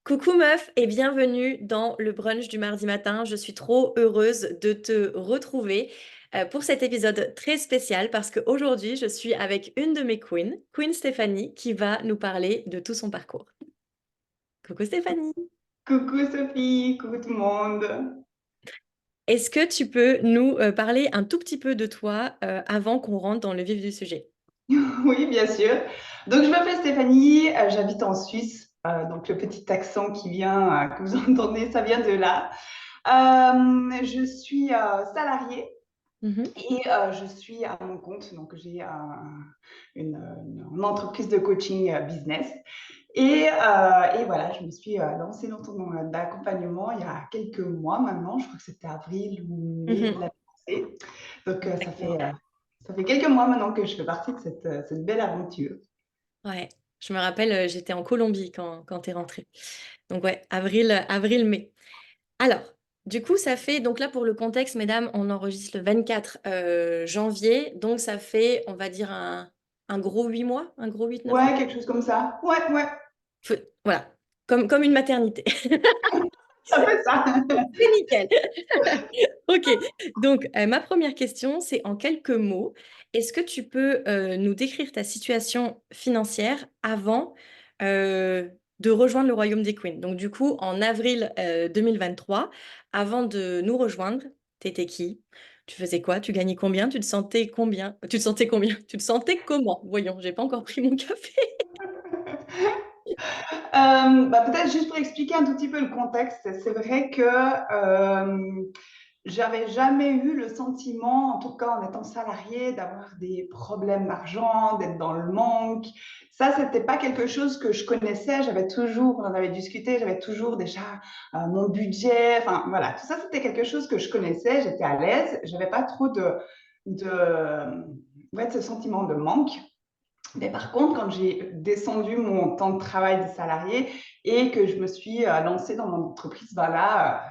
Coucou meuf et bienvenue dans le brunch du mardi matin. Je suis trop heureuse de te retrouver pour cet épisode très spécial parce qu'aujourd'hui je suis avec une de mes queens, Queen Stéphanie, qui va nous parler de tout son parcours. Coucou Stéphanie, Coucou Sophie, coucou tout le monde. est-ce que tu peux nous parler un tout petit peu de toi avant qu'on rentre dans le vif du sujet? Oui, bien sûr. Donc, je m'appelle Stéphanie, j'habite en Suisse. Donc, le petit accent qui vient, que vous entendez, ça vient de là. Je suis salariée Mhm. et je suis à mon compte. Donc, j'ai une entreprise de coaching business. Et voilà, je me suis lancée dans ton d'accompagnement il y a quelques mois maintenant. Je crois que c'était avril ou mai de Mhm. l'année passée. Donc, Exactement. ça fait quelques mois maintenant que je fais partie de cette belle aventure. Ouais, je me rappelle, j'étais en Colombie quand t'es rentrée. Donc ouais, avril-mai. Alors, du coup, ça fait, donc là pour le contexte, mesdames, on enregistre le 24 janvier, donc ça fait, on va dire, un gros 8 mois, un gros 8-9 mois. Ouais, quelque chose comme ça. Ouais, ouais, Voilà, comme une maternité. ça fait ça. C'est nickel. Ok, donc ma première question, c'est en quelques mots, est-ce que tu peux nous décrire ta situation financière avant euh, de rejoindre le Royaume des Queens? Donc du coup, en avril 2023, avant de nous rejoindre, t'étais qui? Tu faisais quoi? Tu gagnais combien? Tu te sentais combien? Tu te sentais combien? Tu te sentais comment? Voyons, j'ai pas encore pris mon café. Peut-être juste pour expliquer un tout petit peu le contexte, c'est vrai que j'avais jamais eu le sentiment, en tout cas en étant salariée, d'avoir des problèmes d'argent, d'être dans le manque. Ça, c'était pas quelque chose que je connaissais. J'avais toujours, on en avait discuté, j'avais toujours déjà mon budget. Enfin, voilà, tout ça, c'était quelque chose que je connaissais. J'étais à l'aise. J'avais pas trop de ce sentiment de manque. Mais par contre, quand j'ai descendu mon temps de travail de salarié et que je me suis lancée dans mon entreprise, bah là,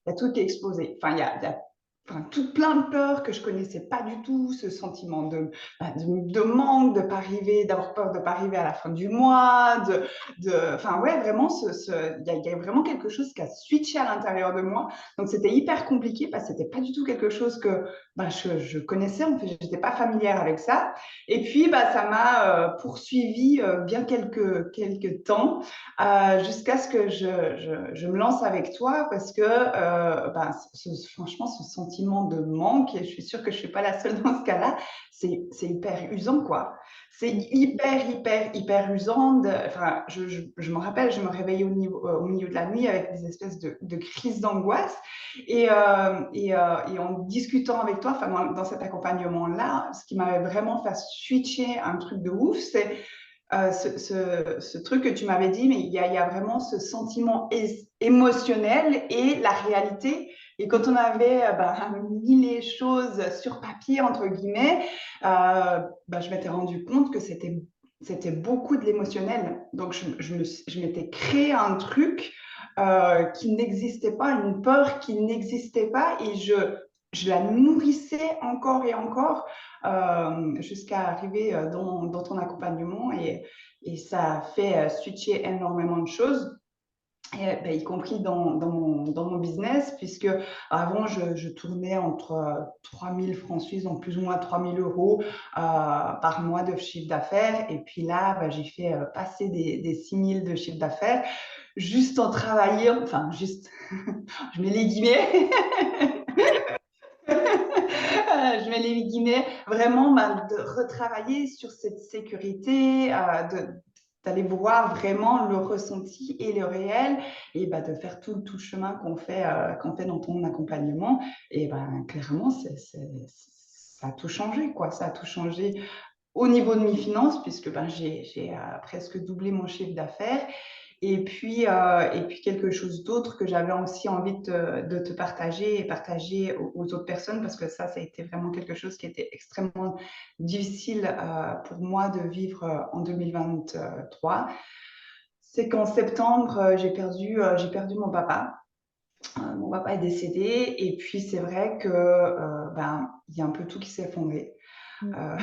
il y a tout qui est explosé. Enfin, il y a tout plein de peurs que je connaissais pas du tout, ce sentiment de manque, de pas arriver, d'avoir peur de pas arriver à la fin du mois, enfin ouais, vraiment, il y a vraiment quelque chose qui a switché à l'intérieur de moi. Donc c'était hyper compliqué parce que c'était pas du tout quelque chose que je connaissais. En fait, j'étais pas familière avec ça. Et puis ça m'a poursuivi bien quelques temps jusqu'à ce que je me lance avec toi parce que franchement, ce sentiment de manque, et je suis sûre que je ne suis pas la seule dans ce cas-là, c'est hyper usant, quoi. C'est hyper usant. Enfin, je me rappelle, je me réveillais au milieu de la nuit avec des espèces de crises d'angoisse. Et en discutant avec toi, enfin, dans cet accompagnement-là, ce qui m'avait vraiment fait switcher un truc de ouf, c'est ce truc que tu m'avais dit, mais il y a vraiment ce sentiment émotionnel et la réalité. Et quand on avait mis les choses sur papier, entre guillemets, je m'étais rendu compte que c'était beaucoup de l'émotionnel. Donc, je m'étais créé un truc qui n'existait pas, une peur qui n'existait pas, et je la nourrissais encore et encore jusqu'à arriver dans ton accompagnement, et ça a fait switcher énormément de choses. Et, y compris dans mon business, puisque avant, je tournais entre 3 000 francs suisses, donc plus ou moins 3 000 euros par mois de chiffre d'affaires. Et puis là, j'ai fait passer des 6 000 de chiffre d'affaires juste en travaillant, enfin, juste, je mets les guillemets, je mets les guillemets, vraiment de retravailler sur cette sécurité, d'aller voir vraiment le ressenti et le réel, et de faire tout le chemin qu'on fait dans ton accompagnement. Et clairement, ça a tout changé, quoi. Ça a tout changé au niveau de mes finances, puisque j'ai presque doublé mon chiffre d'affaires. Et puis quelque chose d'autre que j'avais aussi envie de te partager et partager aux autres personnes, parce que ça a été vraiment quelque chose qui était extrêmement difficile pour moi de vivre en 2023. C'est qu'en septembre, j'ai perdu mon papa. Mon papa est décédé, et puis c'est vrai que il y a un peu tout qui s'est effondré. Mm. Euh,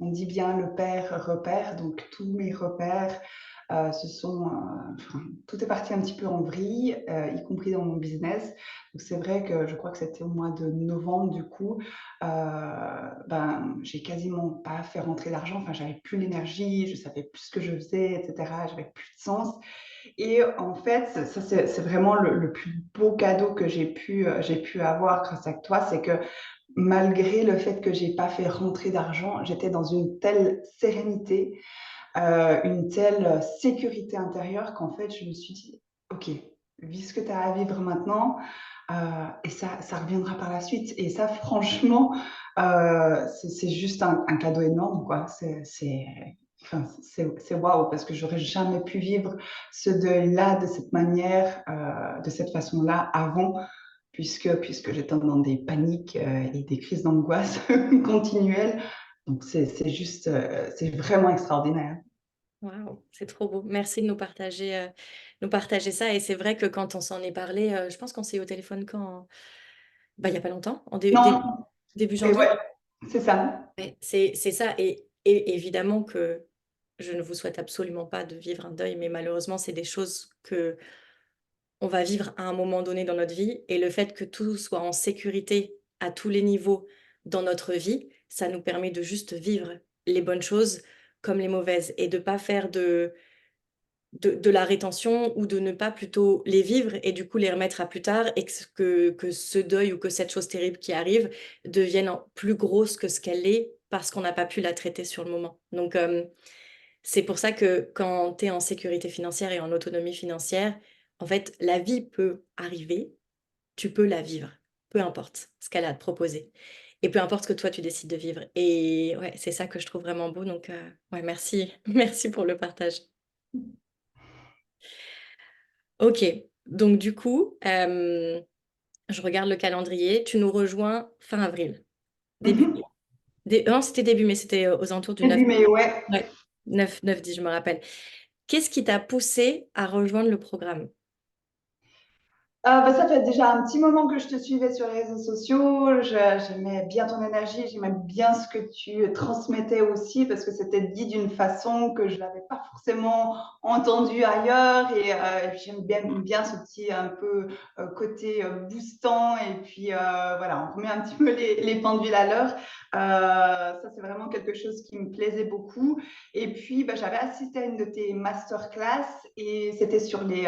on dit bien le père repère, donc tous mes repères, Tout est parti un petit peu en vrille, y compris dans mon business. Donc c'est vrai que je crois que c'était au mois de novembre du coup, j'ai quasiment pas fait rentrer d'argent. Enfin, j'avais plus l'énergie, je savais plus ce que je faisais, etc. J'avais plus de sens. Et en fait, ça c'est vraiment le plus beau cadeau que j'ai pu avoir grâce à toi, c'est que malgré le fait que j'ai pas fait rentrer d'argent, j'étais dans une telle sérénité, une telle sécurité intérieure qu'en fait, je me suis dit, OK, vis ce que tu as à vivre maintenant, et ça reviendra par la suite. Et ça, franchement, c'est juste un cadeau énorme, quoi. C'est waouh, parce que j'aurais jamais pu vivre ce deuil-là de cette manière, de cette façon-là avant, puisque j'étais dans des paniques et des crises d'angoisse continuelles. Donc, c'est vraiment extraordinaire. Waouh, c'est trop beau. Merci de nous partager ça. Et c'est vrai que quand on s'en est parlé, je pense qu'on s'est eu au téléphone quand, bah, il y a pas longtemps, Non, début et janvier. ouais, c'est ça. Ouais, c'est ça. Et évidemment que je ne vous souhaite absolument pas de vivre un deuil, mais malheureusement, c'est des choses que on va vivre à un moment donné dans notre vie. Et le fait que tout soit en sécurité à tous les niveaux dans notre vie, ça nous permet de juste vivre les bonnes choses comme les mauvaises et de pas faire de la rétention ou de ne pas plutôt les vivre et du coup les remettre à plus tard et que ce deuil ou que cette chose terrible qui arrive devienne plus grosse que ce qu'elle est parce qu'on n'a pas pu la traiter sur le moment. Donc, c'est pour ça que quand tu es en sécurité financière et en autonomie financière, en fait, la vie peut arriver, tu peux la vivre, peu importe ce qu'elle a à te proposer et peu importe ce que toi tu décides de vivre. Et ouais, c'est ça que je trouve vraiment beau. Donc, ouais, merci, merci pour le partage. OK, donc du coup, je regarde le calendrier, tu nous rejoins fin avril, début mai. Mhm. Non, c'était début mai, c'était, aux alentours du 9, Début mai, ouais. ouais, 9-10, je me rappelle. Qu'est-ce qui t'a poussé à rejoindre le programme? Ça fait déjà un petit moment que je te suivais sur les réseaux sociaux. J'aimais bien ton énergie, j'aimais bien ce que tu transmettais aussi parce que c'était dit d'une façon que je n'avais pas forcément entendu ailleurs. Et puis j'aime bien ce petit un peu côté boostant. Et puis voilà, on remet un petit peu les pendules à l'heure. Ça, c'est vraiment quelque chose qui me plaisait beaucoup. Et puis, j'avais assisté à une de tes masterclass et c'était sur les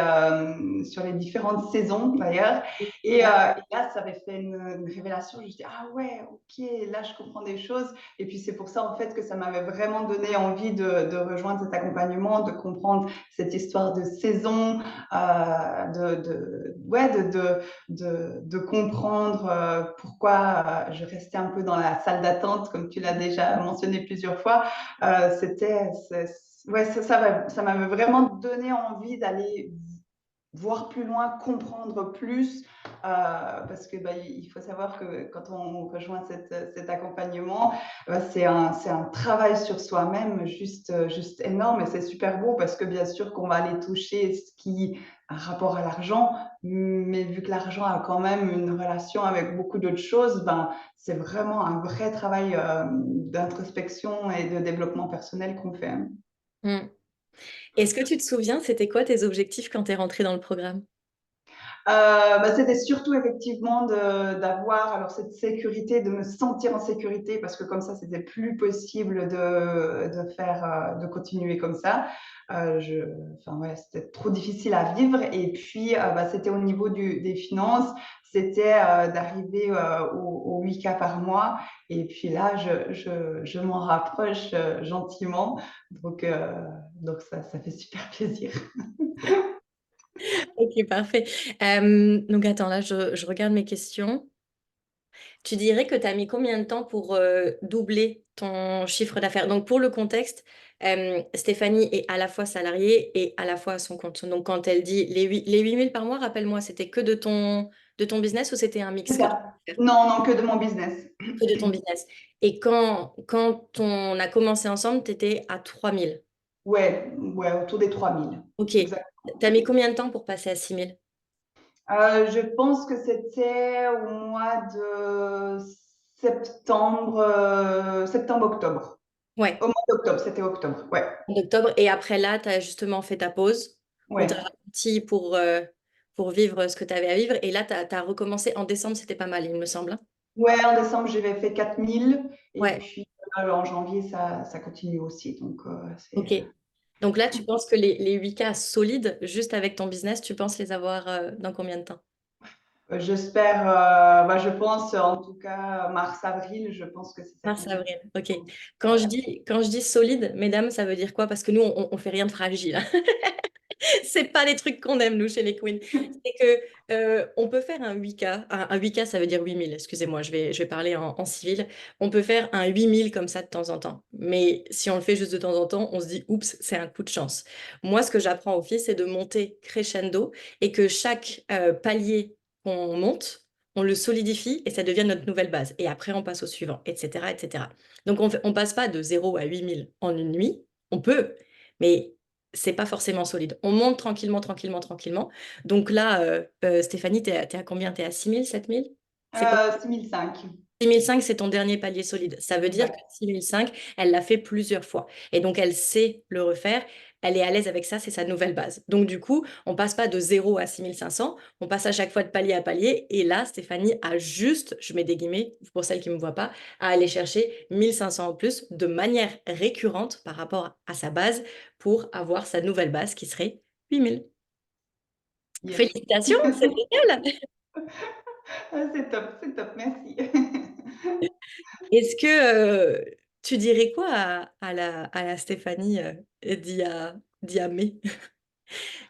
différentes saisons d'ailleurs. Ouais. Et là, ça avait fait une révélation. Je me suis dit, ah ouais, ok, là, je comprends des choses. Et puis, c'est pour ça, en fait, que ça m'avait vraiment donné envie de rejoindre cet accompagnement, de comprendre cette histoire de saison, de comprendre pourquoi je restais un peu dans la salle d'attente, comme tu l'as déjà mentionné plusieurs fois. Ouais, ça m'avait vraiment donné envie d'aller voir plus loin, comprendre plus, parce que il faut savoir que quand on rejoint cet accompagnement, c'est un travail sur soi-même juste énorme et c'est super beau parce que bien sûr qu'on va aller toucher ce qui a un rapport à l'argent, mais vu que l'argent a quand même une relation avec beaucoup d'autres choses, c'est vraiment un vrai travail d'introspection et de développement personnel qu'on fait. Mmh. Est-ce que tu te souviens, c'était quoi tes objectifs quand tu es rentrée dans le programme? C'était surtout effectivement d'avoir alors cette sécurité, de me sentir en sécurité parce que comme ça, c'était plus possible de continuer comme ça. Enfin ouais, c'était trop difficile à vivre. Et puis, c'était au niveau des finances, c'était d'arriver aux 8K par mois. Et puis là, je m'en rapproche gentiment. Donc ça fait super plaisir. OK, parfait. Donc attends, là, je regarde mes questions. Tu dirais que tu as mis combien de temps pour, doubler ton chiffre d'affaires? Donc pour le contexte, Stéphanie est à la fois salariée et à la fois à son compte. Donc quand elle dit les 8 000 par mois, rappelle-moi, c'était que de ton business ou c'était un C'est mix que tu ça. faire? Non, non, que de mon business. Que de ton business. Et quand on a commencé ensemble, tu étais à 3 000. Ouais, ouais, autour des 3000. OK. Exact. Tu as mis combien de temps pour passer à 6 000? Je pense que c'était au mois de septembre, octobre. Ouais, Au mois d'octobre, c'était octobre. Ouais, en octobre. Et après là, tu as justement fait ta pause. On t'a ouais. ralenti pour vivre ce que tu avais à vivre. Et là, tu as recommencé en décembre, c'était pas mal, il me semble, hein. Ouais, en décembre, j'avais fait 4000 et Ouais, puis en janvier, ça continue aussi. Donc, c'est. ok. Donc là, tu penses que les 8K solides, juste avec ton business, tu penses les avoir dans combien de temps? J'espère, je pense en tout cas mars-avril, je pense que ça Mars, continue. avril. Ok. Ouais. Quand je dis solide, mesdames, ça veut dire quoi? Parce que nous, on fait rien de fragile. C'est pas les trucs qu'on aime, nous, chez les queens. C'est que on peut faire un 8K. Un 8K, ça veut dire 8000. Excusez-moi, je vais parler en civil. On peut faire un 8000 comme ça de temps en temps. Mais si on le fait juste de temps en temps, on se dit, oups, c'est un coup de chance. Moi, ce que j'apprends aux filles, c'est de monter crescendo et que chaque palier qu'on monte, on le solidifie et ça devient notre nouvelle base. Et après, on passe au suivant, etc., etc. Donc, on passe pas de 0 à 8000 en une nuit. On peut, mais c'est pas forcément solide. On monte tranquillement, tranquillement, tranquillement. Donc là, Stéphanie, t'es à combien? T'es à 6000, 7000? C'est quoi? 6005. 6005, c'est ton dernier palier solide. Ça veut dire que Ouais. 6005, elle l'a fait plusieurs fois. Et donc, elle sait le refaire. Elle est à l'aise avec ça, c'est sa nouvelle base. Donc, du coup, on passe pas de 0 à 6500, on passe à chaque fois de palier à palier. Et là, Stéphanie a juste, je mets des guillemets pour celles qui ne me voient pas, à aller chercher 1500 en plus de manière récurrente par rapport à sa base pour avoir sa nouvelle base qui serait 8000. Yes. Félicitations, c'est génial! C'est top, merci. Est-ce que tu dirais quoi à la Stéphanie d'il y a mai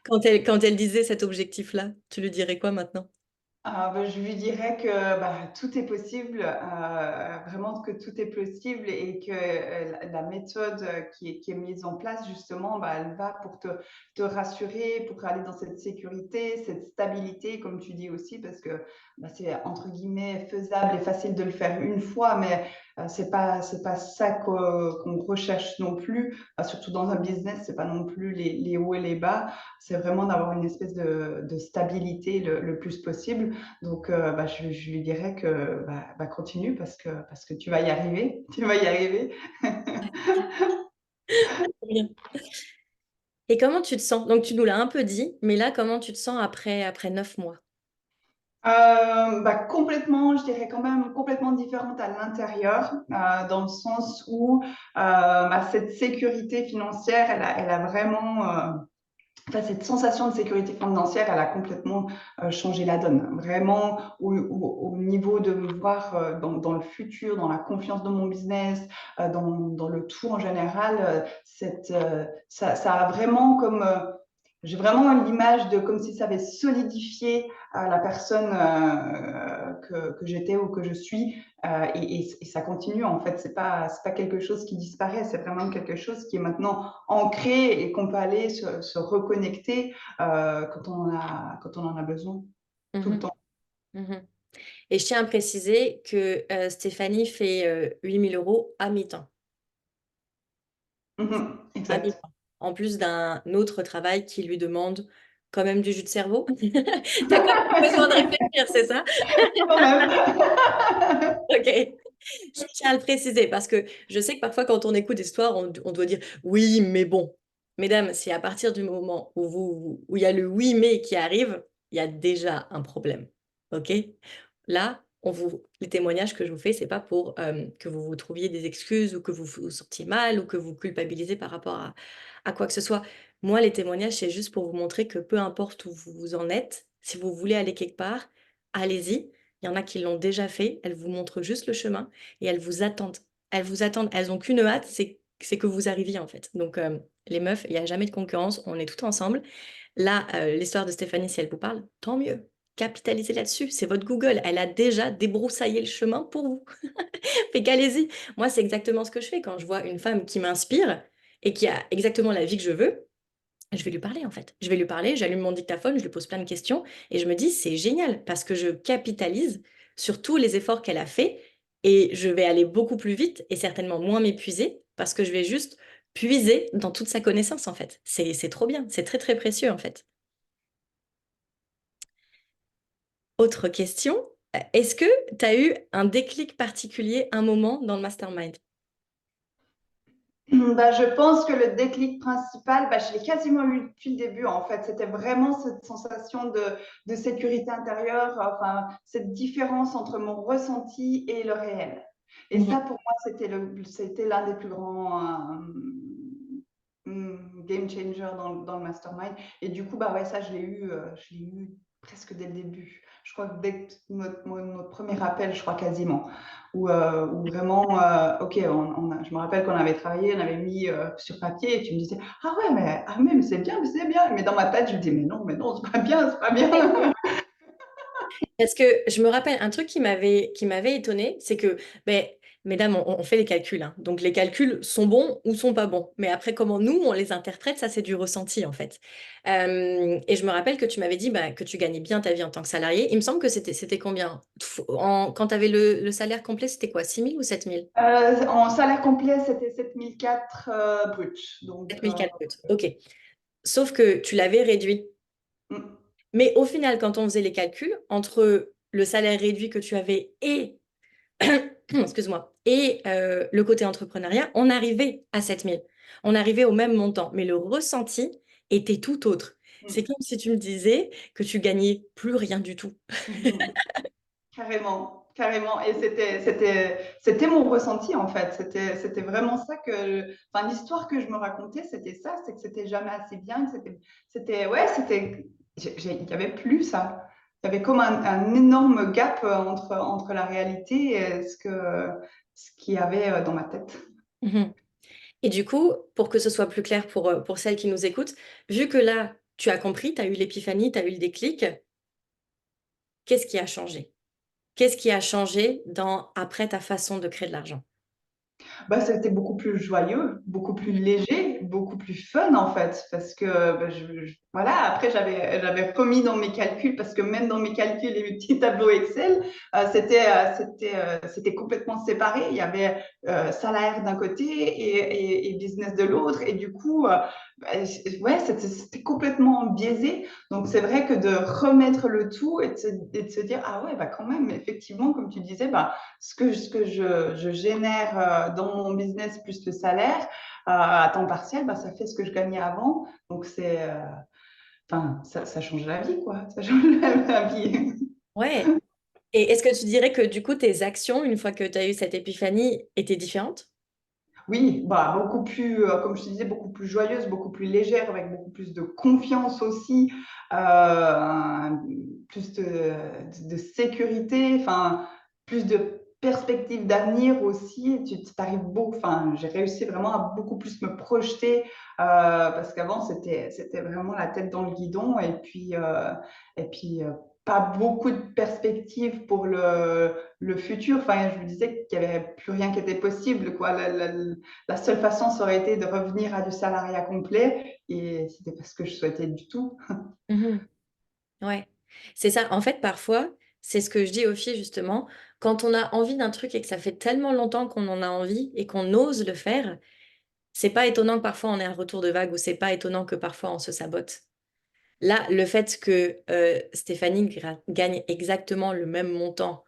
quand elle disait cet objectif-là? Tu lui dirais quoi maintenant? Je lui dirais que tout est possible, vraiment que tout est possible et que la méthode qui est mise en place, justement, elle va pour te rassurer, pour aller dans cette sécurité, cette stabilité, comme tu dis aussi, parce que c'est entre guillemets faisable et facile de le faire une fois, mais c'est pas ça qu'on recherche non plus, surtout dans un business, c'est pas non plus les hauts et les bas, c'est vraiment d'avoir une espèce de stabilité le plus possible. Donc, je lui dirais que continue parce que tu vas y arriver. Tu vas y arriver. Bien. Et comment tu te sens? Donc tu nous l'as un peu dit, mais là, comment tu te sens après 9 mois? Complètement, je dirais quand même complètement différente à l'intérieur, dans le sens où cette sécurité financière, elle a vraiment cette sensation de sécurité financière, elle a complètement changé la donne. Vraiment, au niveau de me voir dans le futur, dans la confiance de mon business, dans le tout en général, ça a vraiment comme. J'ai vraiment l'image de comme si ça avait solidifié la personne que j'étais ou que je suis. Et ça continue, en fait. C'est pas quelque chose qui disparaît, c'est vraiment quelque chose qui est maintenant ancré et qu'on peut aller se reconnecter quand on en a besoin, tout le Mhm, temps. mhm. Et je tiens à préciser que Stéphanie fait 8000 € à mi-temps. Mhm, À exact. mi-temps. En plus d'un autre travail qui lui demande quand même du jus de cerveau. T'as quand même besoin de réfléchir, c'est ça? Quand même. Ok. Je tiens à le préciser parce que je sais que parfois quand on écoute des histoires, on doit dire oui, mais bon. Mesdames, c'est à partir du moment où il y a le oui, mais qui arrive, il y a déjà un problème. Ok? Là, les témoignages que je vous fais, c'est pas pour que vous vous trouviez des excuses ou que vous vous sentiez mal ou que vous culpabilisez par rapport à quoi que ce soit. Moi, les témoignages, c'est juste pour vous montrer que peu importe où vous en êtes, si vous voulez aller quelque part, allez-y. Il y en a qui l'ont déjà fait. Elles vous montrent juste le chemin et elles vous attendent. Elles vous attendent. Elles ont qu'une hâte, c'est que vous arriviez en fait. Donc les meufs, il n'y a jamais de concurrence. On est toutes ensemble. Là, l'histoire de Stéphanie, si elle vous parle, tant mieux. Capitalisez là-dessus. C'est votre Google. Elle a déjà débroussaillé le chemin pour vous. Fait qu'allez-y. Moi, c'est exactement ce que je fais quand je vois une femme qui m'inspire et qui a exactement la vie que je veux. Je vais lui parler en fait. Je vais lui parler, j'allume mon dictaphone, je lui pose plein de questions et je me dis c'est génial parce que je capitalise sur tous les efforts qu'elle a fait et je vais aller beaucoup plus vite et certainement moins m'épuiser parce que je vais juste puiser dans toute sa connaissance en fait. C'est trop bien, c'est très très précieux en fait. Autre question, est-ce que tu as eu un déclic particulier, un moment dans le mastermind? Bah, je pense que le déclic principal, bah, je l'ai quasiment eu depuis le début, en fait. C'était vraiment cette sensation de sécurité intérieure, enfin, cette différence entre mon ressenti et le réel. Et Mhm. ça, pour moi, c'était l'un des plus grands game changers dans le mastermind. Et du coup, bah ouais, ça, je l'ai eu presque dès le début. Je crois que dès que notre premier appel, je crois quasiment, où vraiment, ok, je me rappelle qu'on avait travaillé, on avait mis sur papier, et tu me disais, ah ouais, mais c'est bien, mais c'est bien. Mais dans ma tête, je me dis, mais non, c'est pas bien, c'est pas bien. Parce que je me rappelle un truc qui m'avait étonné, c'est que, ben, mesdames, on fait les calculs, hein. Donc les calculs sont bons ou sont pas bons. Mais après, comment nous, on les interprète, ça, c'est du ressenti, en fait. Et je me rappelle que tu m'avais dit bah, que tu gagnais bien ta vie en tant que salarié. Il me semble que c'était combien? Quand tu avais le salaire complet, c'était quoi? 6 000 ou 7 000? En salaire complet, c'était 7004 brut. Donc, 7 400 brut. OK. Sauf que tu l'avais réduit. mm, Mais au final, quand on faisait les calculs, entre le salaire réduit que tu avais et excuse-moi, et le côté entrepreneuriat, on arrivait à 7 000. On arrivait au même montant, mais le ressenti était tout autre. C'est mm, comme si tu me disais que tu gagnais plus rien du tout. mhm. Carrément, carrément. Et c'était mon ressenti, en fait. C'était vraiment ça enfin, l'histoire que je me racontais, c'était ça, c'est que c'était jamais assez bien, que ouais, il y avait plus ça. Il y avait comme un énorme gap entre la réalité et ce qu'il y avait dans ma tête. Mhm. Et du coup, pour que ce soit plus clair pour celles qui nous écoutent, vu que là, tu as compris, tu as eu l'épiphanie, tu as eu le déclic, qu'est-ce qui a changé? Qu'est-ce qui a changé après ta façon de créer de l'argent? Bah, c'était beaucoup plus joyeux, beaucoup plus léger, beaucoup plus fun en fait, parce que bah, voilà, après j'avais remis dans mes calculs, parce que même dans mes calculs et mes petits tableaux Excel, c'était complètement séparé. Il y avait salaire d'un côté et business de l'autre, et du coup, bah, ouais, c'était complètement biaisé. Donc c'est vrai que de remettre le tout et de se dire, ah ouais, bah quand même, effectivement, comme tu disais, bah, ce que je génère dans mon business plus le salaire à temps partiel, bah, ça fait ce que je gagnais avant. Donc, enfin, ça change la vie, quoi. Ça change la vie. Ouais. Et est-ce que tu dirais que du coup, tes actions, une fois que tu as eu cette épiphanie, étaient différentes? Oui, bah, beaucoup plus, comme je te disais, beaucoup plus joyeuse, beaucoup plus légère, avec beaucoup plus de confiance aussi, plus de sécurité, enfin, plus de perspectives d'avenir aussi. Tu arrives beaucoup, enfin, j'ai réussi vraiment à beaucoup plus me projeter, parce qu'avant, c'était vraiment la tête dans le guidon, et puis pas beaucoup de perspectives pour le futur. Enfin, je me disais qu'il n'y avait plus rien qui était possible, quoi. La seule façon, ça aurait été de revenir à du salariat complet, et c'était pas ce que je souhaitais du tout. Mhm. Ouais. C'est ça. En fait, parfois, c'est ce que je dis aux filles, justement, quand on a envie d'un truc et que ça fait tellement longtemps qu'on en a envie et qu'on ose le faire, c'est pas étonnant que parfois on ait un retour de vague ou c'est pas étonnant que parfois on se sabote. Là, le fait que Stéphanie gagne exactement le même montant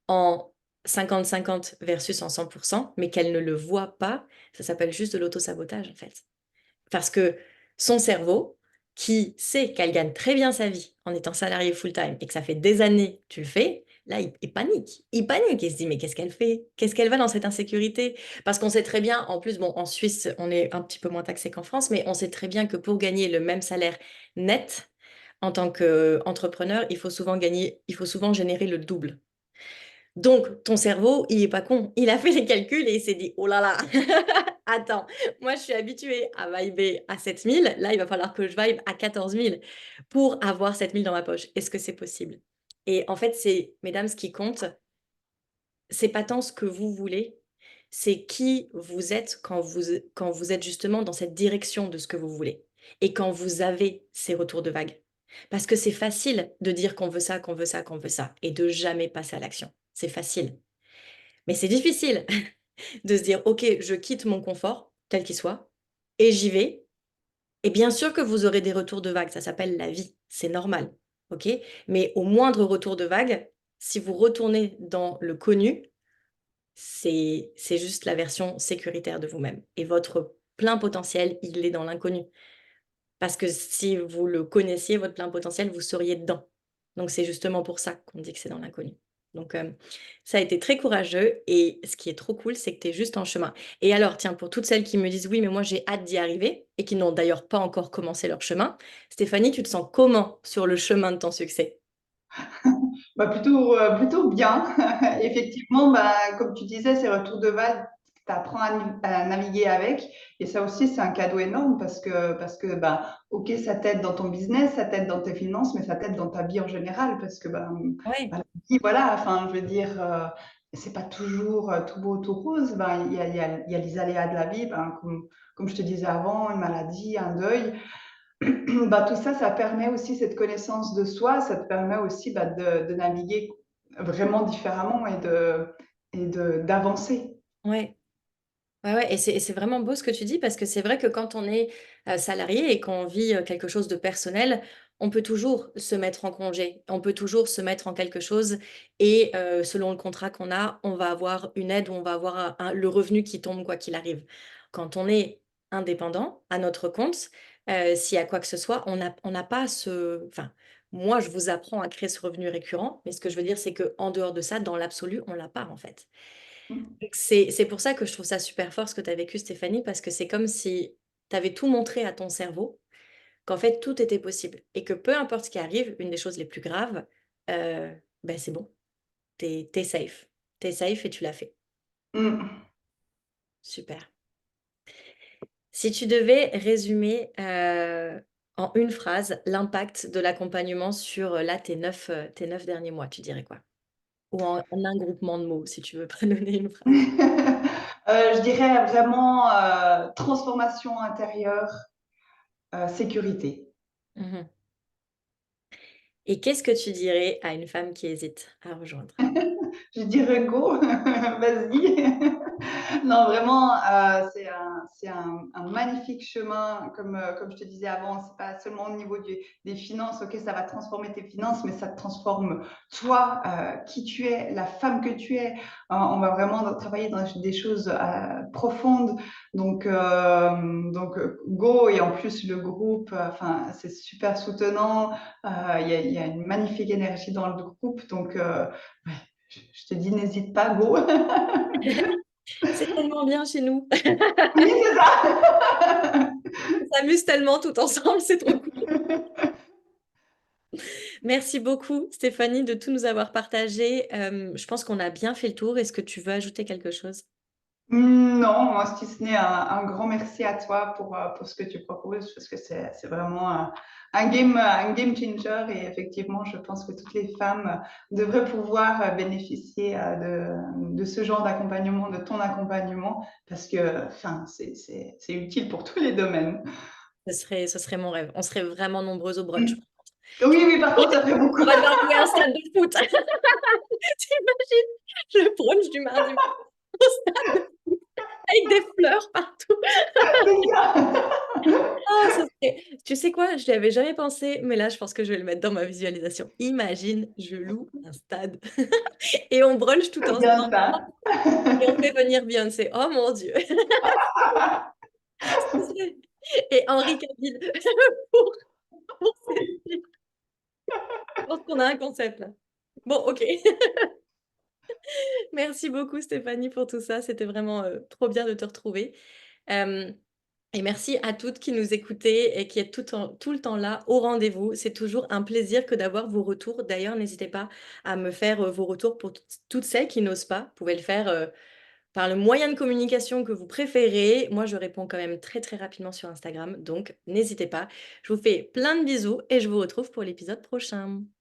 en 50-50 versus en 100%, mais qu'elle ne le voit pas, ça s'appelle juste de l'auto-sabotage, en fait. Parce que son cerveau, qui sait qu'elle gagne très bien sa vie en étant salarié full-time et que ça fait des années que tu le fais, là, il panique. Il panique. Il se dit, mais qu'est-ce qu'elle fait? Qu'est-ce qu'elle va dans cette insécurité? Parce qu'on sait très bien, en plus, bon, en Suisse, on est un petit peu moins taxé qu'en France, mais on sait très bien que pour gagner le même salaire net, en tant qu'entrepreneur, il faut souvent générer le double. Donc, ton cerveau, il est pas con. Il a fait les calculs et il s'est dit, oh là là, attends, moi je suis habituée à vibrer à 7 000. Là il va falloir que je vibe à 14 000 pour avoir 7 000 dans ma poche. Est-ce que c'est possible? Et en fait, c'est, mesdames, ce qui compte, c'est pas tant ce que vous voulez, c'est qui vous êtes quand vous êtes justement dans cette direction de ce que vous voulez et quand vous avez ces retours de vague. Parce que c'est facile de dire qu'on veut ça, qu'on veut ça, qu'on veut ça et de jamais passer à l'action. C'est facile. Mais c'est difficile de se dire, OK, je quitte mon confort, tel qu'il soit, et j'y vais. Et bien sûr que vous aurez des retours de vague, ça s'appelle la vie, c'est normal. OK? Mais au moindre retour de vague, si vous retournez dans le connu, C'est juste la version sécuritaire de vous-même et votre plein potentiel, il est dans l'inconnu. Parce que si vous le connaissiez, votre plein potentiel, vous seriez dedans. Donc c'est justement pour ça qu'on dit que c'est dans l'inconnu. Donc, ça a été très courageux et ce qui est trop cool, c'est que tu es juste en chemin. Et alors, tiens, pour toutes celles qui me disent: «Oui, mais moi j'ai hâte d'y arriver» et qui n'ont d'ailleurs pas encore commencé leur chemin, Stéphanie, tu te sens comment sur le chemin de ton succès? Bah, plutôt bien. Effectivement, bah, comme tu disais, ces retours de base, tu apprends à naviguer avec. Et ça aussi, c'est un cadeau énorme parce que bah, OK, ça t'aide dans ton business, ça t'aide dans tes finances, mais ça t'aide dans ta vie en général. Parce que bah, Ouais, bah, la vie, voilà, enfin, je veux dire, c'est pas toujours tout beau, tout rose. Ben, il y a les aléas de la vie, ben, comme je te disais avant, une maladie, un deuil. Bah, tout ça, ça permet aussi cette connaissance de soi, ça te permet aussi bah, de naviguer vraiment différemment d'avancer. ouais. Ouais, ouais et c'est vraiment beau ce que tu dis parce que c'est vrai que quand on est, salarié et qu'on vit, quelque chose de personnel, on peut toujours se mettre en congé. On peut toujours se mettre en quelque chose et selon le contrat qu'on a, on va avoir une aide ou on va avoir un le revenu qui tombe quoi qu'il arrive. Quand on est indépendant, à notre compte, s'il y a quoi que ce soit, on n'a pas ce enfin, moi, je vous apprends à créer ce revenu récurrent, mais ce que je veux dire, c'est qu'en dehors de ça, dans l'absolu, on l'a pas, en fait. Donc c'est pour ça que je trouve ça super fort ce que tu as vécu Stéphanie, parce que c'est comme si tu avais tout montré à ton cerveau, qu'en fait tout était possible et que peu importe ce qui arrive, une des choses les plus graves, c'est bon, tu es safe. Tu es safe et tu l'as fait. Mm. Super. Si tu devais résumer, en une phrase l'impact de l'accompagnement sur, là tes 9 derniers mois, tu dirais quoi? Ou en un groupement de mots si tu veux pas donner une phrase. Je dirais vraiment transformation intérieure, sécurité. Mmh. Et qu'est-ce que tu dirais à une femme qui hésite à rejoindre? Je dirais go, vas-y. Non, vraiment, c'est un magnifique chemin, comme je te disais avant, c'est pas seulement au niveau des finances, ok, ça va transformer tes finances, mais ça te transforme toi, qui tu es, la femme que tu es. On va vraiment travailler dans des choses profondes, donc go, et en plus le groupe, enfin, c'est super soutenant, il y a une magnifique énergie dans le groupe, donc ouais, je te dis, n'hésite pas, go. C'est tellement bien chez nous. Oui, c'est ça. On s'amuse tellement tout ensemble, c'est trop cool. Merci beaucoup Stéphanie de tout nous avoir partagé. Je pense qu'on a bien fait le tour. Est-ce que tu veux ajouter quelque chose? Non, moi, si ce n'est un grand merci à toi pour ce que tu proposes, parce que c'est vraiment un game changer. Et effectivement, je pense que toutes les femmes devraient pouvoir bénéficier de ce genre d'accompagnement, de ton accompagnement, parce que enfin, c'est utile pour tous les domaines. Ce serait mon rêve. On serait vraiment nombreuses au Mm. brunch. Oui, oui, par contre, ça fait beaucoup. On va devoir louer un stade de foot. Tu le brunch du mardi au stade de foot avec des fleurs partout. C'est ça. Oh, ça serait tu sais quoi? Je n'y avais jamais pensé, mais là, je pense que je vais le mettre dans ma visualisation. Imagine, je loue un stade et on brunch tout C'est ensemble bien ça. et on fait venir Beyoncé. Oh mon Dieu! Ce serait et Henri Cavill pour pour Céline. Je pense qu'on a un concept là. Bon, OK. Merci beaucoup Stéphanie pour tout ça. C'était vraiment, trop bien de te retrouver. Hem Et merci à toutes qui nous écoutez et qui êtes tout le temps là, au rendez-vous. C'est toujours un plaisir que d'avoir vos retours. D'ailleurs, n'hésitez pas à me faire, vos retours pour toutes celles qui n'osent pas. Vous pouvez le faire, par le moyen de communication que vous préférez. Moi, je réponds quand même très, très rapidement sur Instagram, donc n'hésitez pas. Je vous fais plein de bisous et je vous retrouve pour l'épisode prochain.